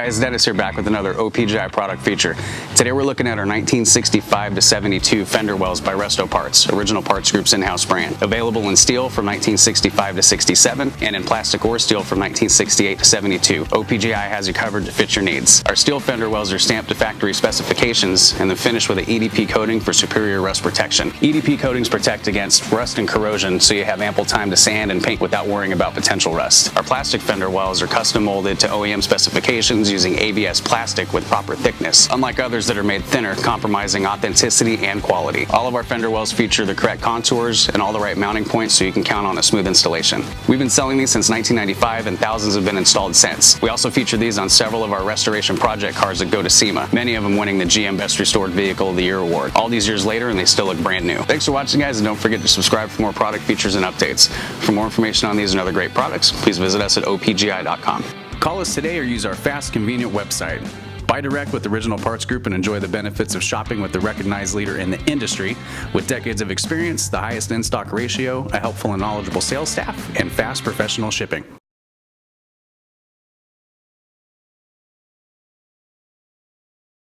guys, Dennis here back with another OPGI product feature. Today we're looking at our 1965 to 72 Fenderwells by Resto Parts, Original Parts Group's in-house brand. Available in steel from 1965 to 67 and in plastic or steel from 1968 to 72. OPGI has you covered to fit your needs. Our steel Fenderwells are stamped to factory specifications and then finished with an EDP coating for superior rust protection. EDP coatings protect against rust and corrosion, so you have ample time to sand and paint without worrying about potential rust. Our plastic Fenderwells are custom molded to OEM specifications using ABS plastic with proper thickness, unlike others that are made thinner, compromising authenticity and quality. All of our Fenderwells feature the correct contours and all the right mounting points, so you can count on a smooth installation. We've been selling these since 1995 and thousands have been installed since. We also feature these on several of our restoration project cars that go to SEMA, many of them winning the GM Best Restored Vehicle of the Year award. All these years later and they still look brand new. Thanks for watching, guys, and don't forget to subscribe for more product features and updates. For more information on these and other great products, please visit us at opgi.com. Call us today or use our fast, convenient website. Buy direct with Original Parts Group and enjoy the benefits of shopping with the recognized leader in the industry with decades of experience, the highest in-stock ratio, a helpful and knowledgeable sales staff, and fast professional shipping.